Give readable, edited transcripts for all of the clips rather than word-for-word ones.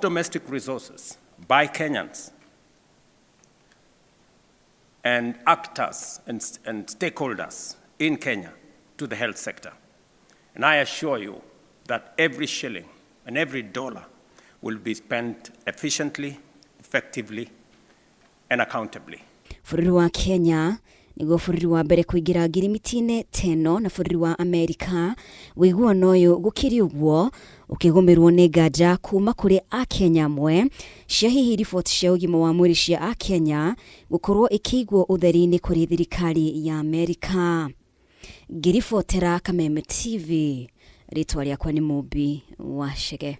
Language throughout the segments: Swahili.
domestic resources by Kenyans and actors and stakeholders in Kenya to the health sector. And I assure you that every shilling and every dollar will be spent efficiently, effectively, and accountably. Bũrũri wa Kenya nĩguo bũrũri wa mbere kũingĩra ngirimiti-inĩ teno na bũrũri wa Amerika, wĩiguano ũyũ gũkĩrĩ ũguo ũkĩgũmĩrwo nĩ nganja kuma kũrĩ Akenya amwe cia hihi riboti cia ũgima wa mwĩrĩ cia Akenya gũkorwo ikĩigwo ũtheri-inĩ kũrĩ thirikari ya Amerika. Ngĩribotera Kameme TV, rĩtwa rĩakwa nĩ Mũmbi wa Shege.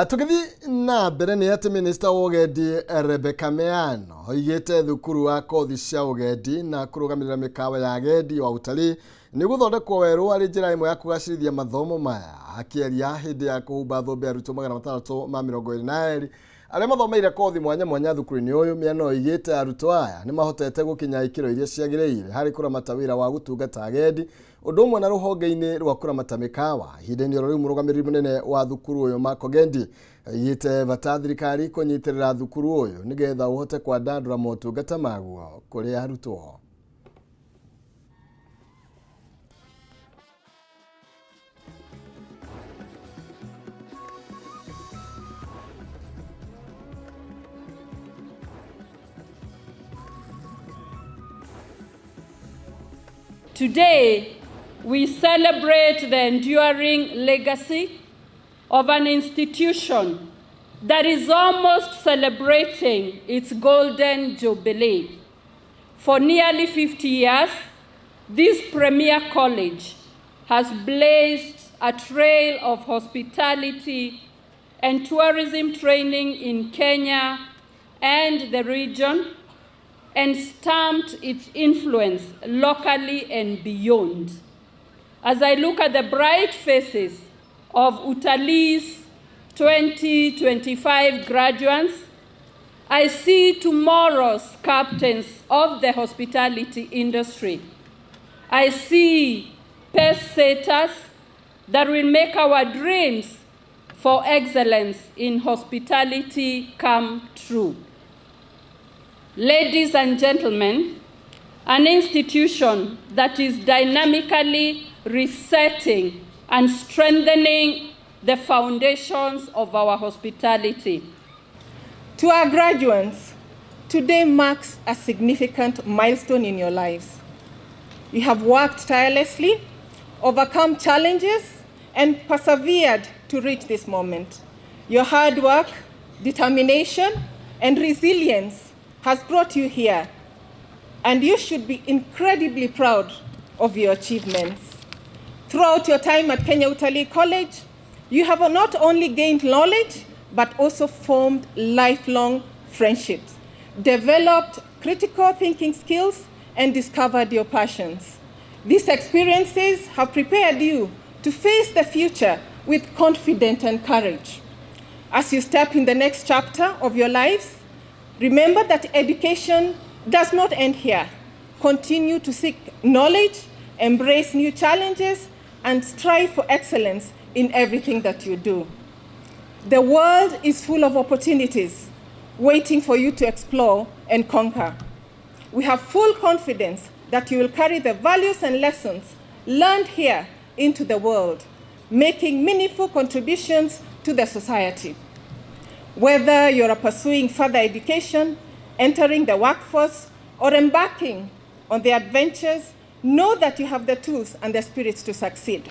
Tukithi na mbere nĩ ati Minister wa Ũgendi Rebecca Meano oigĩte thukuru wa kothi cia ũgendi na kũrũgamĩrĩra mĩkawa ya agendi wa Utalii nĩ gũthondekwo werũ arĩ njĩra ĩmwe ya kũgacĩrithia mathomo maya, akĩaria hĩndĩ ya kũhumba thũmbĩ arutwo 622 arĩa mathomeire kothi mwanya mwanya thukuru-inĩ ũyũ. Meano oigĩte arutwo aya nĩ mahotete gũkinya ikĩro iria ciagĩrĩire harĩ kũramata wĩra wa gũtungata agendi, ũndũ ũmwe na rũhonge-inĩ rwa kũramata mĩkawa. Ihinda-inĩ rĩu mũrũgamĩrĩri mũnene wa thukuru ũyũ Marco Gendi oigĩte bata thirikari kũnyitĩrĩra thukuru ũyũ nĩgetha ũhote kwandandũra motungata maguo kũrĩ arutwo. Today, we celebrate the enduring legacy of an institution that is almost celebrating its golden jubilee. For nearly 50 years, this premier college has blazed a trail of hospitality and tourism training in Kenya and the region, and stamped its influence locally and beyond. As I look at the bright faces of Utalii's 2025 graduates, I see tomorrow's captains of the hospitality industry. I see pace setters that will make our dreams for excellence in hospitality come true. Ladies and gentlemen, an institution that is dynamically resetting and strengthening the foundations of our hospitality. To our graduates, today marks a significant milestone in your lives. You have worked tirelessly, overcome challenges, and persevered to reach this moment. Your hard work, determination, and resilience has brought you here, and you should be incredibly proud of your achievements. Throughout your time at Kenya Utalii College, you have not only gained knowledge, but also formed lifelong friendships, developed critical thinking skills, and discovered your passions. These experiences have prepared you to face the future with confidence and courage. As you step in the next chapter of your lives, remember that education does not end here. Continue to seek knowledge, embrace new challenges, and strive for excellence in everything that you do. The world is full of opportunities waiting for you to explore and conquer. We have full confidence that you will carry the values and lessons learned here into the world, making meaningful contributions to the society. Whether you're pursuing further education, entering the workforce, or embarking on the adventures, know that you have the tools and the spirits to succeed.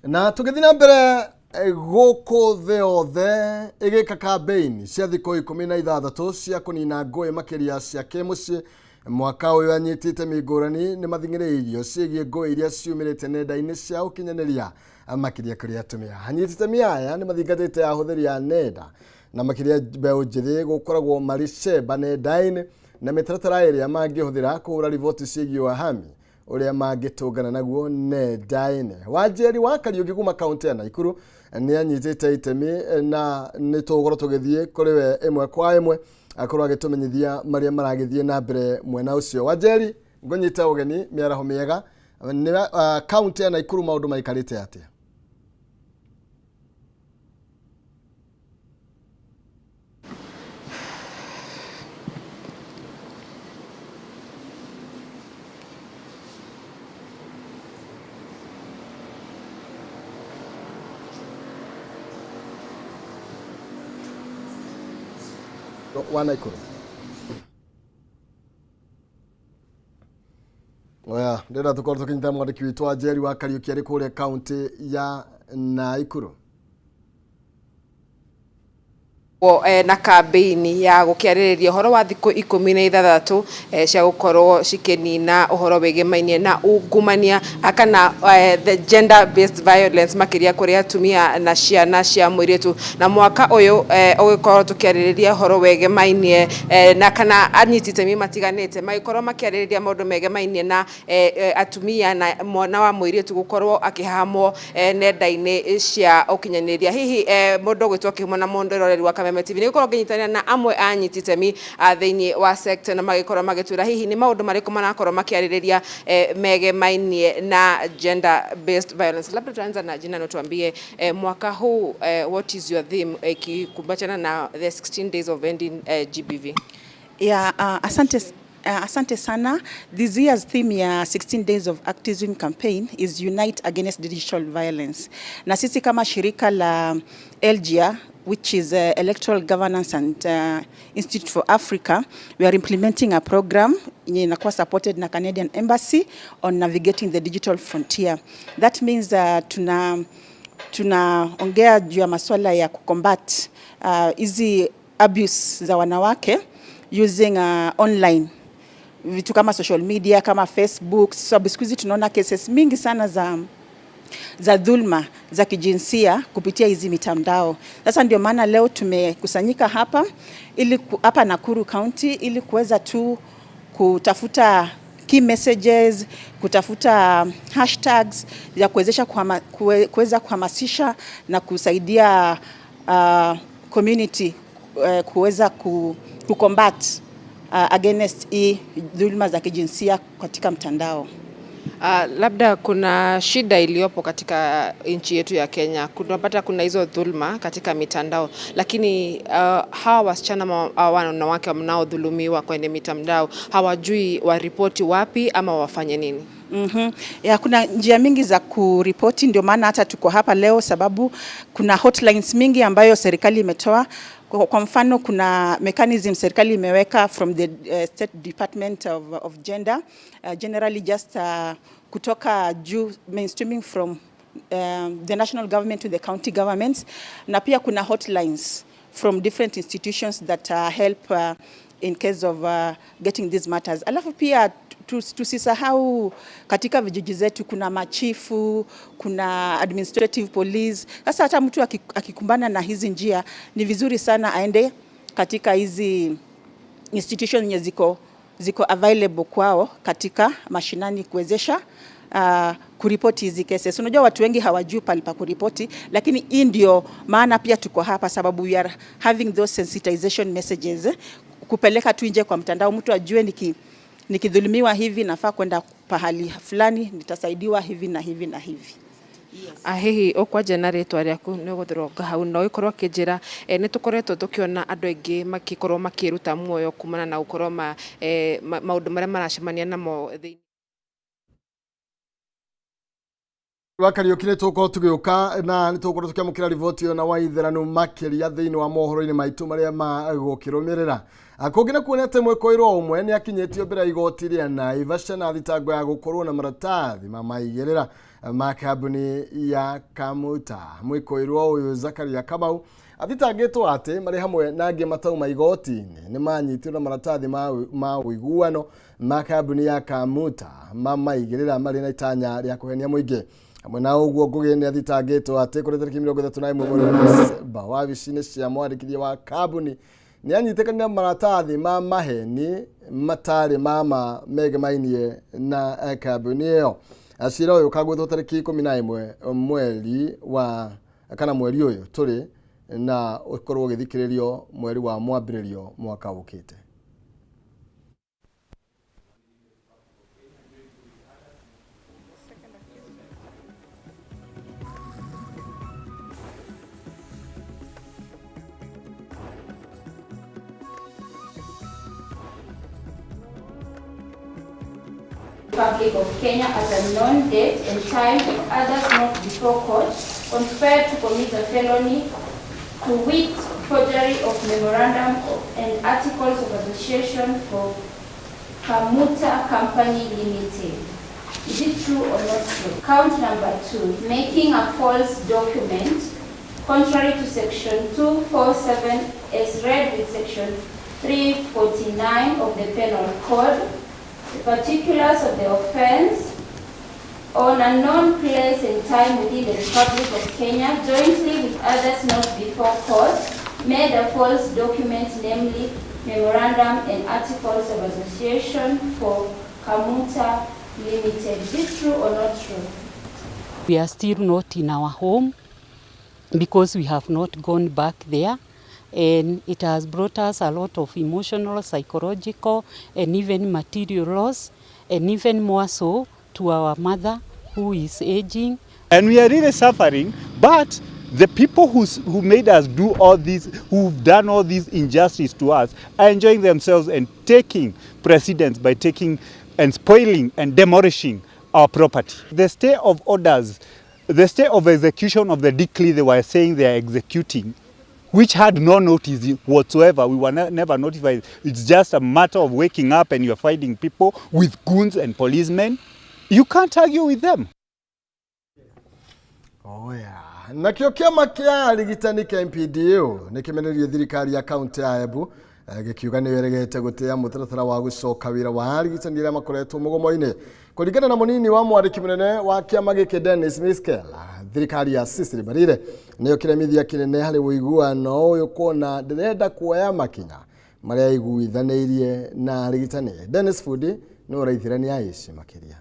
Na tukithina mbere gũkũ thĩ yothe ĩgĩka kambeini cia thikũ 16 cia kũnina ngũĩ makĩria cia kĩmũciĩ, mwaka ũyũ anyitĩte mĩngũrani nĩ mathing'ĩrĩirio ciĩgiĩ ngũĩ iria ciumĩrĩte nenda-inĩ cia ũkinyanĩria makĩria kũrĩ atumia. Anyitĩte mĩaya nĩ mathingatĩte ahũthĩri a nenda na makĩria mbeũ njĩthĩ gũkoragwo marĩ cemba nenda-inĩ na mĩtaratara ĩrĩa mangĩhũthĩra kũhũra riboti ciĩgiĩ wahami ũrĩa mangĩtũngana naguo nenda-inĩ. Wanjeri wa Kariũki kuma kaunti ya Naikuru nĩ anyitĩte itemi na nĩ tũgũkorwo tũgĩthiĩ kũrĩ we ĩmwe kwa ĩmwe akorwo agĩtũmenyithia marĩa maragĩthiĩ na mbere mwena ũcio. Wanjeri, ngũnyita ũgeni mĩaraho mĩega county ya Naikuru maundu maikarite atia? Wa Naikuru. Oya, ndenda tukorwo tukinyita mwandiki witũ wa Njeri wa Kariuki arĩ kũrĩa kaunti ya Naikuru. Na kambeini ya gukiarĩrĩria uhoro wa thikũ 16 cia gukorwo cikinina uhoro wegemaine na ungumania kana the gender based violence makiria kuri atumia na ciana cia mũirĩtu, na mwaka uyu ugikorwo tukiarĩrĩria uhoro wegemaine na kana anyitite mi matiganite magikorwo makiarĩrĩria maundu megemaine na atumia na mwana wa mũirĩtu gukorwo akihamwo nenda-ini cia ukinyanĩria. Hihi mundu gwitwo kimona mundu roreri wa Kameme TV ni gukorwo nginyitana na amwe anyitite mi thiini wa sector na magikorwo magitwira hihi ni maundu mariko manakorwo makiarĩrĩria megemaine na gender based violence. Labda tuanza na jina na tuambie mwaka huu what is your theme ikikumbachana na the 16 days of ending GBV? Asante sana. This year's theme ya 16 days of activism campaign is Unite Against Digital Violence. Na sisi kama shirika la LGA, which is Electoral Governance and Institute for Africa, we are implementing a program inakuwa supported na Canadian Embassy on navigating the digital frontier. That means tunaongea juu ya masuala ya kucombat hizi abuse za wanawake using online vitu kama social media kama Facebook. Sababu siku hizi tunaona cases mingi sana za dhulma za kijinsia kupitia hizi mitandao. Sasa ndio maana leo tumekusanyika hapa hapa Nakuru County ili kuweza tu kutafuta key messages, kutafuta hashtags ya kuweza kuhamasisha na kusaidia community kuweza kucombat against dhulma za kijinsia katika mtandao. Labda kuna shida iliyopo katika nchi yetu ya Kenya. Kunapata kuna hizo dhulma katika mitandao, lakini hawa wasichana wanawake mnaodhulumiwa kwenye mitandao hawajui waripoti wapi ama wafanye nini? Kuna njia mingi za kuripoti, ndio maana hata tuko hapa leo, sababu kuna hotlines mingi ambayo serikali imetoa. Kwa mfano kuna mechanism serikali imeweka from the State Department of Gender, generally just kutoka juu, mainstreaming from the national government to the county governments, na pia kuna hotlines from different institutions that help in case of getting these matters. Alafu pia tusisahau katika vijiji zetu kuna machifu, kuna administrative police. Sasa hata mtu akikumbana na hizi njia ni vizuri sana aende katika hizi institutions nye ziko available kwao katika mashinani kuwezesha kuripoti hizi cases. Unajua watu wengi hawajui pale pa kuripoti, lakini hii ndio maana pia tuko hapa, sababu we are having those sensitization messages kupeleka tu nje kwa mtandao, mtu ajue nikidhulumiwa hivi nafaa kwenda pahali fulani, nitasaidiwa hivi na hivi na hivi. Hihi okwa generator yaku ni guthroga hau no ikorwo kinjira ni tukoretwo tukiona andu aingi makikorwo makiruta muoyo kumana na ukorwo maundu maria maracemania namo thiini Wakariuki ni tukorwo tugiuka na ni tukorwo tukiamukira riboti yo na waitheranu makiria thiini wa mohoro-ini maitu maria magukirumirira. Akogina kuonete mwekoirwo umwe ni akinyetio mbere igoti ria Naivasha na thitango ya gukorwo na maratathi mamaigirira makambuni ya Kamuta. Mwekoirwo uyu Zakaria Kamau athitangitwo ati mari hamwe na angi matau maigoti-ini ni manyitirwo na maratathi ma uiguano makambuni ya Kamuta mamaigirira mari na itanya ria kuhenia muingi. Amwe na uguo Ngugi ni athitangitwo ati kuri tariki 31 mweri wa Disemba wabici-ini cia mwandikithia wa kambuni ni anyitikana maratathi ma maheni matari mama megemainie na kambuni iyo. Acira uyu kagwithwo tariki 11 mweri wa kana mweri uyu turi na ukorwo ugithikiririo mweri wa mwambiririo mwaka ukite. Republic of Kenya at a known date and time if others not before court conspired to commit a felony, to wit, forgery of memorandum and articles of association for Kamuta Company Limited. Is it true or not true? Count number 2, making a false document contrary to section 247 as read with section 349 of the Penal Code, the particulars of the offense on a known place and time within the Republic of Kenya, jointly with others not before court, made a false document, namely memorandum and articles of association for Kamuta Limited. Is it true or not true? We are still not in our home because we have not gone back there, and it has brought us a lot of emotional, psychological, and even material loss, and even more so to our mother who is aging. And we are really suffering, but the people who made us do all this, who've done all this injustice to us, are enjoying themselves and taking precedence by taking and spoiling and demolishing our property. The stay of orders, the stay of execution of the decree they were saying they are executing, which had no notice whatsoever. We were never notified. It's just a matter of waking up and you're fighting people with goons and policemen. You can't argue with them. Oh yeah. Nakio kiama kia arigitani kia MPDO nikimeneria thirikari ya kaunti ya Embu gikiuga ni weregete gutia mutaratara wa gucoka wira wa arigitani ria makoretwo mugomo-ini kuringana na munini wa mwandiki munene wa kiama giki Dennis Miskela. Thirikari ya Sicily Barire niyo kiremithia kinene hari wuiguano uyu kuona ndirenda kuoya makinya maria iguithanirie na arigitani. Dennis Fudi no raithirania ici makiria.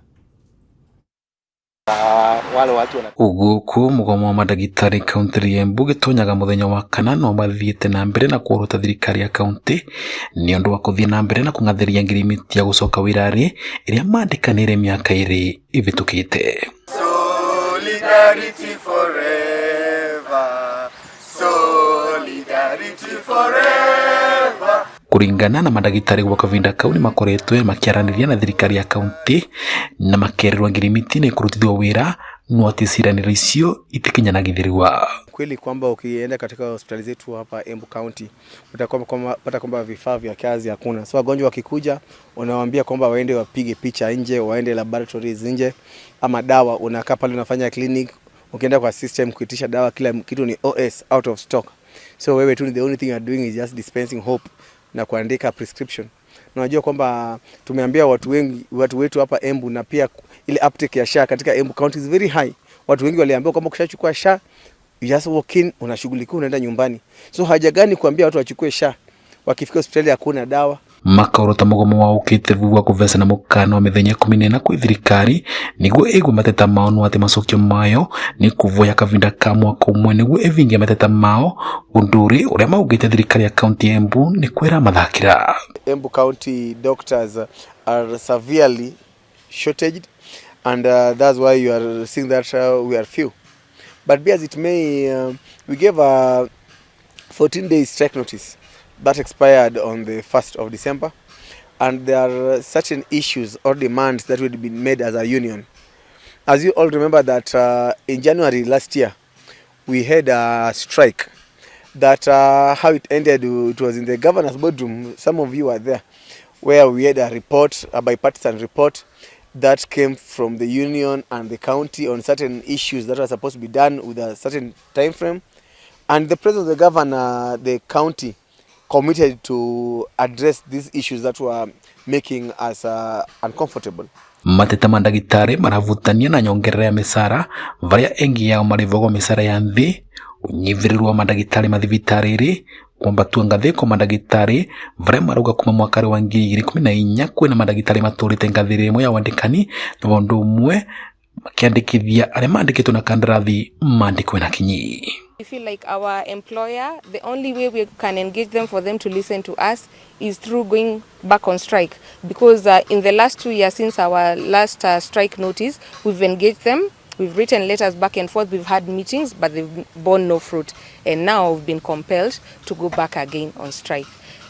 Uguku mugomo wa madagitari kaunti ya Embu gitonyaga muthenya wa kana no mathiete na mbere na kuruta thirikari ya kaunti ni undu wa kuthie na mbere na kungatheria ngirimiti ya gucoka wirari iria mandikanire miaka iri ivitukite. Solidarity forever, solidarity forever. Kuringana na madagitari wa kavinda kau ni makoretwe makiaraniria na thirikari ya kaunti na makererwa ngirimiti ni kurutithwa wira no atisiranira icio itikinyanagithirwa. Kweli kwamba ukienda katika hospitali zetu hapa Embu County utapata kwamba vifaa vya kazi hakuna. So wagonjwa wakikuja unawaambia kwamba waende wapige picha nje, waende laboratories nje, ama dawa unakaa pale unafanya clinic, ukienda kwa system kuitisha dawa kila kitu ni OS, out of stock. So wewe tu the only thing you are doing is just dispensing hope na kuandika prescription. Na unajua kwamba tumeambia watu wetu hapa Embu, na pia ile uptake ya SHA katika Embu County is very high. Watu wengi waliambiwa kwamba ukishachukua SHA you just walk in, unashughulikiwa, unaenda nyumbani. So haja gani kuambia watu wachukue SHA wakifika hospitali hakuna dawa? Makorota mugomo wa ukite vuwa kuvesa na mukano wa mithenya 14 kwi thirikari niguo igwe mateta mao no ati macokio mayo ni kuvoya kavinda ka mwaka umwe niguo evinge mateta mao unduri uria maugite thirikari ya kaunti ya Embu ni kwera mathakira. Embu County doctors are severely shortaged, and that's why you are seeing that we are few. But be as it may, we gave a 14-day strike notice that expired on the 1st of December, and there are certain issues or demands that would be made as a union. As you all remember that in January last year we had a strike that how it ended, it was in the governor's boardroom. Some of you were there, where we had a report, a bipartisan report that came from the union and the county on certain issues that are supposed to be done with a certain time frame, and the president of the governor, the county, committed to address these issues that were making us uncomfortable. Mateta mandagitari maravutania na nyongerera ya misara varia engi yao marivogwa misara ya nthi unyivirirwa mandagitari mathibitariri kwambatua ngathi kwa mandagitari varia marauga kuma mwakari wa 2014 kwina mandagitari maturite ngathiri imwe ya wandikani na wondu umwe makiandikithia aria mandikitwo na kandarathi mandikwe na kinyi. We feel like our employer, the only way we can engage them for them to listen to us is through going back on strike. Because in the last 2 years since our last strike notice, we've engaged them, we've written letters back and forth, we've had meetings, but they've borne no fruit. And now we've been compelled to go back again on strike.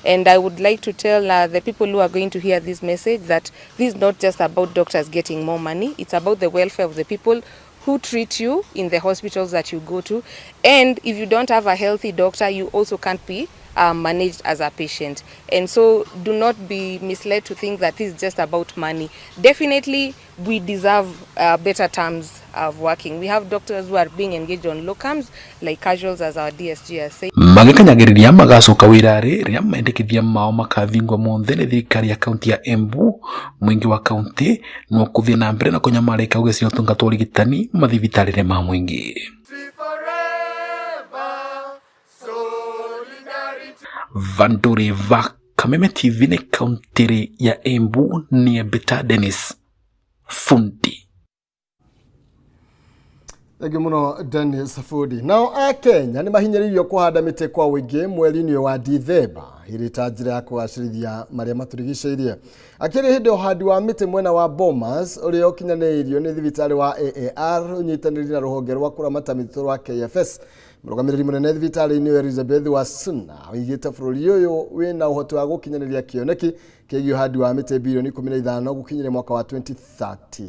And I would like to tell the people who are going to hear this message that this is not just about doctors getting more money, it's about the welfare of the people who treat you in the hospitals that you go to. And if you don't have a healthy doctor, you also can't be managed as a patient. And so do not be misled to think that this is just about money. Definitely we deserve better terms of working. We have doctors who are being engaged on locums like casuals, as our DSG has said. Magikanyagiriria magacoka wirari ria mendekithia mao makathingwa monthe ni thirikari ya kaunti ya Embu. Mwingi wa kaunti no kuthia na mbere na kunyamarika ugecira utungata urigitani mathibitarire ma mwingi. Vanduri va Kameme TV ni kaunti ya Embu ni Beta Dennis Fundi. Thengio muno Dennis Fundi. Nao Kenya ni mahinyĩrĩirio kuhanda mĩtĩ kwa wĩingĩ mweri-inĩ wa Dithemba ĩrĩ ta njĩra ya kũgacĩrithia marĩa matũrigicĩirie. Akĩrĩ hĩndĩ ũhandi wa mĩtĩ mwena wa Bomas ũrĩa ũkinyanĩirio nĩ thibitarĩ wa AAR ũnyitanĩri na rũhonge rwa kũramata mĩtitũ rwa KFS. Mũrũgamĩrĩri mũnene thibitarĩ-inĩ Elizabeth Wasuna oigĩte bũrũri ũyũ wĩna ũhoti wa gũkinyanĩria kĩoneki kĩgiĩ ũhandi wa mĩtĩ bilioni 15 gũkinyĩria mwaka wa 2030.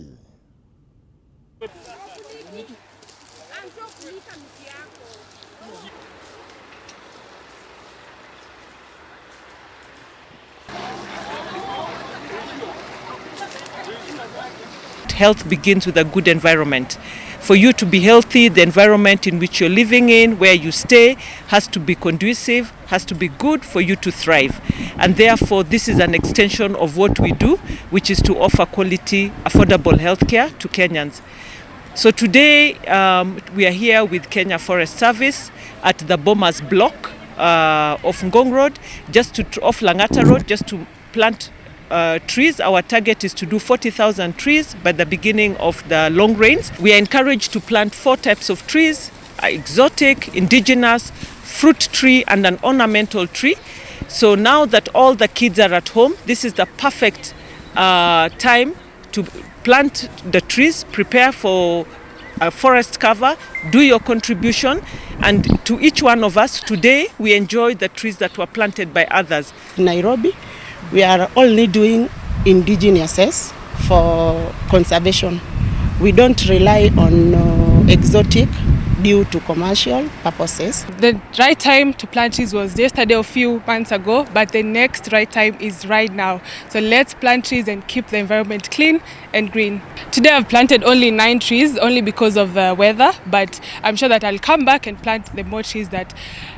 Health begins with a good environment. For you to be healthy, the environment in which you're living in, where you stay, has to be conducive, has to be good for you to thrive. And therefore, this is an extension of what we do, which is to offer quality, affordable healthcare to Kenyans. So today, we are here with Kenya Forest Service at the Bomas block of Ngong Road, off Langata Road, just to plant trees. Our target is to do 40,000 trees by the beginning of the long rains. We are encouraged to plant 4 types of trees: exotic, indigenous, fruit tree, and an ornamental tree. So now that all the kids are at home, this is the perfect time to plant the trees, prepare for a forest cover, do your contribution, and to each one of us today, we enjoy the trees that were planted by others. Nairobi, we are only doing indigenousness for conservation. We don't rely on exotic due to commercial purposes. The right time to plant trees was yesterday or a few months ago, but the next right time is right now. So let's plant trees and keep the environment clean and green. Today I've planted only 9 trees, only because of the weather, but I'm sure that I'll come back and plant the more trees that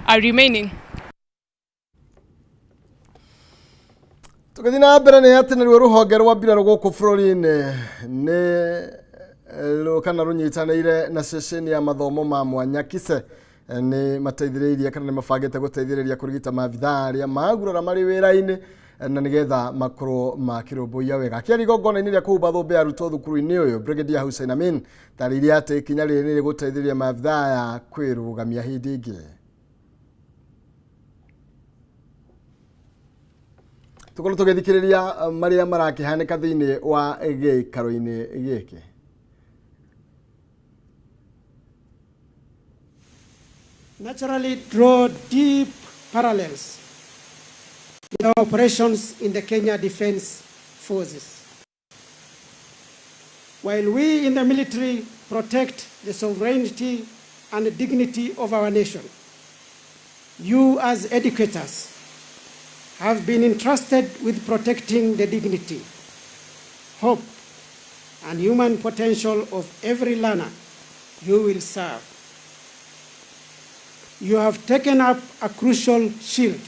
are remaining. Tukithina mbere nĩ atĩ nĩruo rũhonge rwa mbirarũ gũkũ bũrũri-inĩ nĩ kana rũnyitanĩire na ceceni ya mathomo ma mwanya KISE nĩ mateithĩrĩirie kana nĩ mabangĩte gũteithĩrĩria kũrigita maabithaa arĩa magurara marĩ wĩra-inĩ na nĩgetha makorwo makĩrũmbũiya wega. Akĩaria igongona-inĩ rĩa kũhumba thũmbĩ ya arutwo thukuru-inĩ ũyũ, Brigadier Hussein Amin tarĩirie atĩ ikinya rĩrĩ nĩ rĩgũteithĩrĩria maabithaa aya kwĩrũgamia hĩndĩ ĩngĩ. Tukorwo tũgĩthikĩrĩria marĩa marakĩhanĩka thĩinĩ wa gĩikaro-inĩ gĩkĩ. Naturally draw deep parallels with our operations in the Kenya Defence Forces. While we in the military protect the sovereignty and dignity of our nation, you as educators have been entrusted with protecting the dignity, hope, and human potential of every learner you will serve. You have taken up a crucial shield.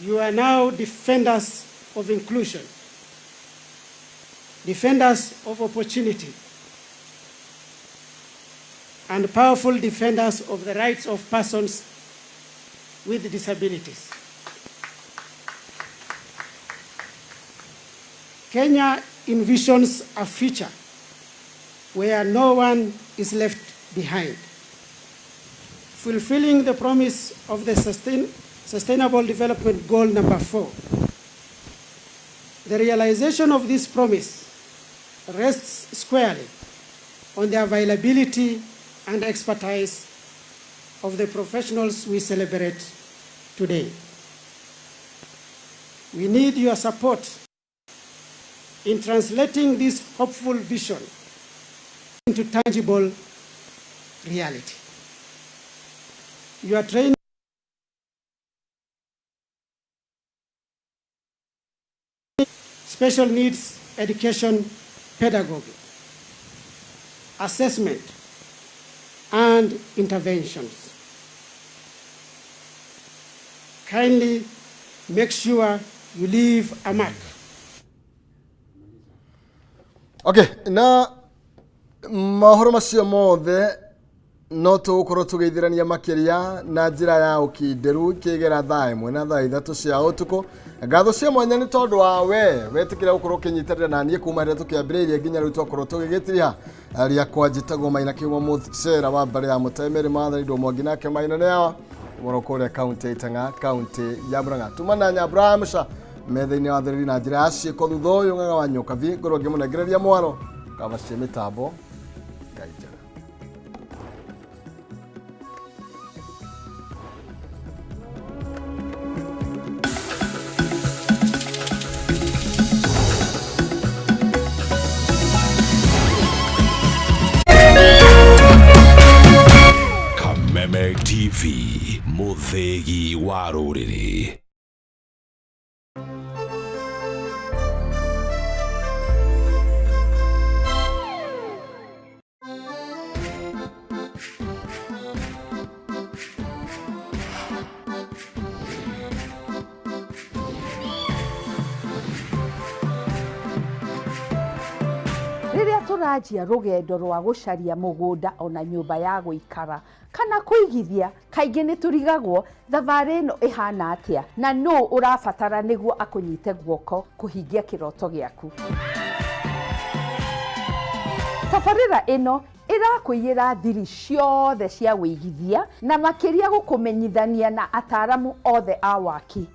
You are now defenders of inclusion, defenders of opportunity, and powerful defenders of the rights of persons with disabilities. Kenya envisions a future where no one is left behind, fulfilling the promise of the Sustainable Development Goal number 4. The realization of this promise rests squarely on the availability and expertise of the professionals we celebrate today. We need your support in translating this hopeful vision into tangible reality. Your training special needs education pedagogy, assessment, and interventions. Kindly make sure you leave a mark. Okay, na mahoro macio mothe no tugukorwo tugeithirania makiria na njira ya ukinderu kigera thaa imwe na thaa ithatu cia utuku. Ngatho cia mwanya ni tondu wa wetikira gukorwo kinyitarira na nie kuma rire tukiambiriria nginya riu twakorwo tugigitiria aria kwa njitagwo Maina Kiuma Muthera wa mbere ya Mutemeri Mathari ndo mwangi nake Maina ne yawa morokore county Itanga county ya Murang'a tumana nya Abrahamsha metha-ini wa thiriri na njira ya ciiko thutha uyu ng'ang'a wa nyoka vi ngorwo ngimunegereria mwaro kama cia mitambo kaija. Kameme TV muthegi wa ruriri. Riria turajia rugendo rwa gucaria mugunda ona nyumba ya guikara kana kuigithia kaingi ni turigagwo thabari ino ihana atia na no urabatara niguo akunyite guoko kuhingia kiroto giaku. Tafarira ino irakwiyira thiri ciothe cia wigithia na makiria gukumenyithania na ataramu othe a waki.